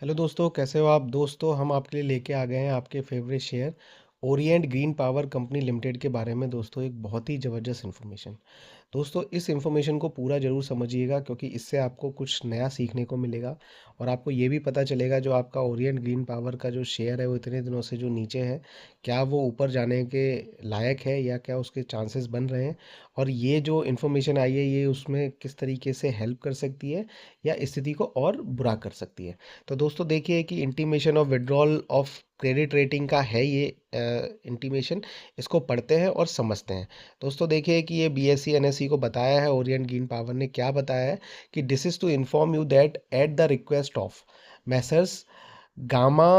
Hello दोस्तों, कैसे हो आप। दोस्तों, हम आपके लिए लेके आ गए हैं आपके favourite share Orient Green power company limited के बारे में। दोस्तों, एक बहुत ही ज़बरदस्त इन्फॉर्मेशन। दोस्तों, इस इन्फॉर्मेशन को पूरा ज़रूर समझिएगा क्योंकि इससे आपको कुछ नया सीखने को मिलेगा और आपको ये भी पता चलेगा जो आपका ओरिएंट ग्रीन पावर का जो शेयर है वो इतने दिनों से जो नीचे है, क्या वो ऊपर जाने के लायक है या क्या उसके चांसेस बन रहे हैं। और ये जो इन्फॉर्मेशन आई है ये उसमें किस तरीके से हेल्प कर सकती है या स्थिति को और बुरा कर सकती है। तो दोस्तों, देखिए कि intimation of withdrawal of credit rating का है ये इंटीमेशन। इसको पढ़ते हैं और समझते हैं। दोस्तों, देखिए कि ये बीएसई एनएसई को बताया है, ओरिएंट ग्रीन पावर ने क्या बताया है कि this is to inform you that at the request of Messrs gamma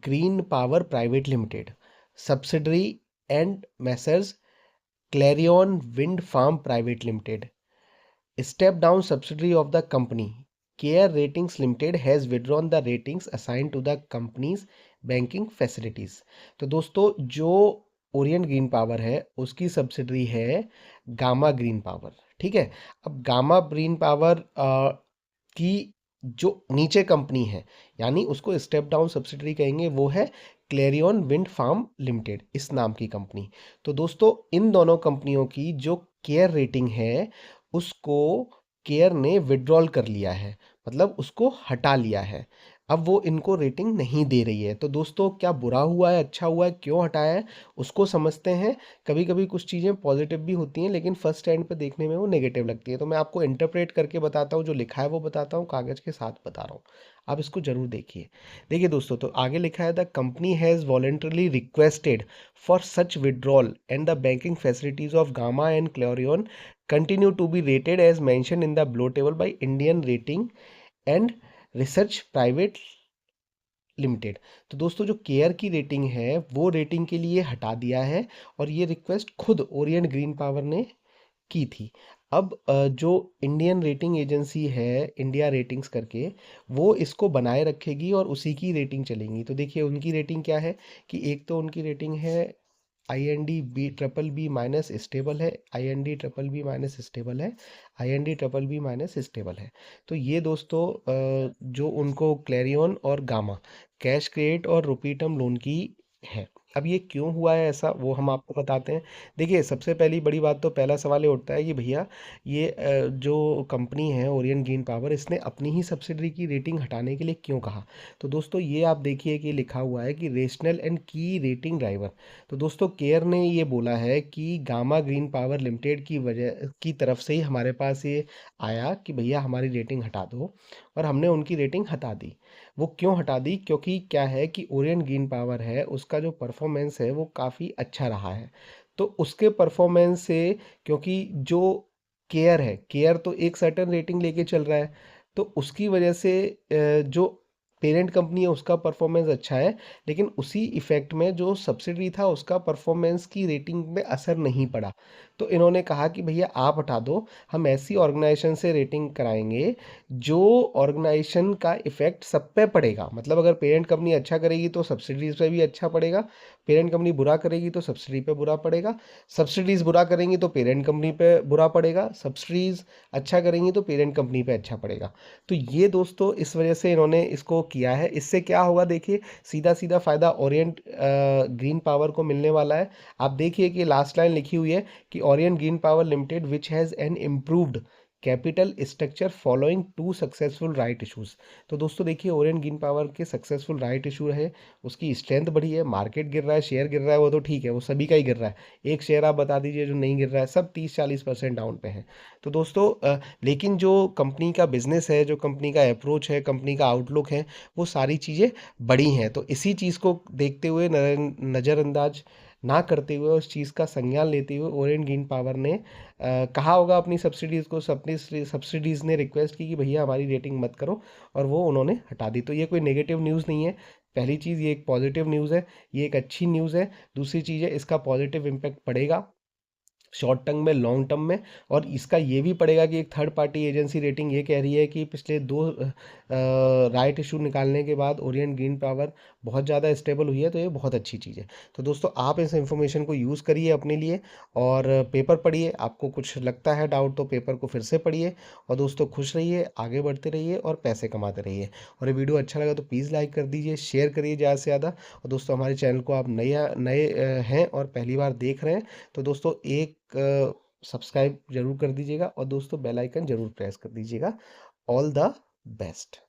green power private limited subsidiary and Messrs Clarion wind farm private limited step down subsidiary of the company, Care Ratings Limited has withdrawn the ratings assigned to the company's banking facilities। तो दोस्तों, जो Orient Green power है उसकी subsidiary है gamma green power. ठीक है। अब gamma green power की जो नीचे कंपनी है, यानी उसको स्टेप डाउन सब्सिडरी कहेंगे, वो है क्लेरियन विंड फार्म लिमिटेड, इस नाम की कंपनी। तो दोस्तों, इन दोनों कंपनियों की जो केयर रेटिंग है उसको केयर ने विड्रॉल कर लिया है, मतलब उसको हटा लिया है। अब वो इनको रेटिंग नहीं दे रही है। तो दोस्तों, क्या बुरा हुआ है, अच्छा हुआ है, क्यों हटाया है, उसको समझते हैं। कभी कभी कुछ चीज़ें पॉजिटिव भी होती हैं लेकिन फर्स्ट हैंड पे देखने में वो नेगेटिव लगती है। तो मैं आपको इंटरप्रेट करके बताता हूँ, जो लिखा है वो बताता हूँ, कागज़ के साथ बता रहा हूँ। आप इसको जरूर देखिए। देखिए दोस्तों, तो आगे लिखा है the company has voluntarily requested for such withdrawal and the banking facilities of Gamma and Chlorian continue to be rated as mentioned in the below table by Indian Rating and Research Private limited. तो दोस्तों, जो care की rating है वो rating के लिए हटा दिया है और ये रिक्वेस्ट खुद ओरिएंट ग्रीन पावर ने की थी। अब जो इंडियन रेटिंग एजेंसी है, इंडिया रेटिंग्स करके, वो इसको बनाए रखेगी और उसी की रेटिंग चलेंगी। तो देखिए उनकी रेटिंग क्या है कि एक तो उनकी रेटिंग है I N D B triple B minus stable है, I N D triple B minus stable है, I N D triple B minus stable है। तो ये दोस्तों जो उनको क्लैरियन और गामा कैश क्रेडिट और रुपी टर्म लोन की है। अब ये क्यों हुआ है ऐसा, वो हम आपको बताते हैं। देखिए, सबसे पहली बड़ी बात तो पहला सवाल ये उठता है कि भैया ये जो कंपनी है ओरिएंट ग्रीन पावर, इसने अपनी ही सब्सिडरी की रेटिंग हटाने के लिए क्यों कहा। तो दोस्तों, ये आप देखिए कि लिखा हुआ है कि रेशनल एंड की रेटिंग ड्राइवर। तो दोस्तों, केयर ने ये बोला है कि गामा ग्रीन पावर लिमिटेड की वजह की तरफ से ही हमारे पास ये आया कि भैया हमारी रेटिंग हटा दो, और हमने उनकी रेटिंग हटा दी। वो क्यों हटा दी, क्योंकि क्या है कि ओरिएंट ग्रीन पावर है उसका जो परफॉर्मेंस है वो काफ़ी अच्छा रहा है। तो उसके परफॉर्मेंस से, क्योंकि जो केयर है, केयर तो एक सर्टेन रेटिंग लेके चल रहा है, तो उसकी वजह से जो पेरेंट कंपनी है उसका परफॉर्मेंस अच्छा है, लेकिन उसी इफेक्ट में जो सब्सिडरी था उसका परफॉर्मेंस की रेटिंग में असर नहीं पड़ा। तो इन्होंने कहा कि भैया आप हटा दो, हम ऐसी ऑर्गेनाइजेशन से रेटिंग कराएंगे जो ऑर्गेनाइजेशन का इफेक्ट सब पे पड़ेगा। मतलब अगर पेरेंट कंपनी अच्छा करेगी तो सब्सिडीज पे भी अच्छा पड़ेगा, पेरेंट कंपनी बुरा करेगी तो सब्सिडी पे बुरा पड़ेगा, सब्सिडीज बुरा करेंगी तो पेरेंट कंपनी पे बुरा पड़ेगा, सब्सिडीज अच्छा करेंगी तो पेरेंट कंपनी पे अच्छा पड़ेगा। तो ये दोस्तों इस वजह से इन्होंने इसको किया है। इससे क्या होगा, देखिए सीधा सीधा फायदा ओरिएंट ग्रीन पावर को मिलने वाला है। आप देखिए कि लास्ट लाइन लिखी हुई है कि Orient Green Power Limited which has an improved capital structure following to successful right issues. तो दोस्तों देखिए, ओरिएंट ग्रीन पावर के सक्सेसफुल राइट इशू है, उसकी स्ट्रेंथ बढ़ी है। मार्केट गिर रहा है, शेयर गिर रहा है, वो तो ठीक है, वो सभी का ही गिर रहा है। एक शेयर आप बता दीजिए जो नहीं गिर रहा है, सब 30-40% डाउन पे है। तो दोस्तों लेकिन जो कंपनी का बिजनेस है, जो कंपनी का अप्रोच है, कंपनी का आउटलुक है, वो सारी चीज़ें बड़ी हैं। तो इसी चीज़ को देखते हुए, नज़रअंदाज ना करते हुए, उस चीज़ का संज्ञान लेते हुए ओरिएंट ग्रीन पावर ने कहा होगा अपनी सब्सिडीज़ को, अपनी सब्सिडीज़ ने रिक्वेस्ट की कि भैया हमारी रेटिंग मत करो, और वो उन्होंने हटा दी। तो ये कोई नेगेटिव न्यूज़ नहीं है। पहली चीज़, ये एक पॉजिटिव न्यूज़ है, ये एक अच्छी न्यूज़ है। दूसरी चीज़ है, इसका पॉजिटिव इम्पैक्ट पड़ेगा शॉर्ट टर्म में, लॉन्ग टर्म में। और इसका ये भी पड़ेगा कि एक थर्ड पार्टी एजेंसी रेटिंग ये कह रही है कि पिछले दो राइट इशू निकालने के बाद ओरिएंट ग्रीन पावर बहुत ज़्यादा स्टेबल हुई है, तो ये बहुत अच्छी चीज़ है। तो दोस्तों आप इस इंफॉर्मेशन को यूज़ करिए अपने लिए, और पेपर पढ़िए। आपको कुछ लगता है डाउट तो पेपर को फिर से पढ़िए। और दोस्तों खुश रहिए, आगे बढ़ते रहिए और पैसे कमाते रहिए। और ये वीडियो अच्छा लगा तो प्लीज़ लाइक कर दीजिए, शेयर करिए ज़्यादा से ज़्यादा। और दोस्तों हमारे चैनल को आप नए हैं और पहली बार देख रहे हैं, तो दोस्तों एक सब्सक्राइब जरूर कर दीजिएगा, और दोस्तों बेल आइकन जरूर प्रेस कर दीजिएगा। All the best.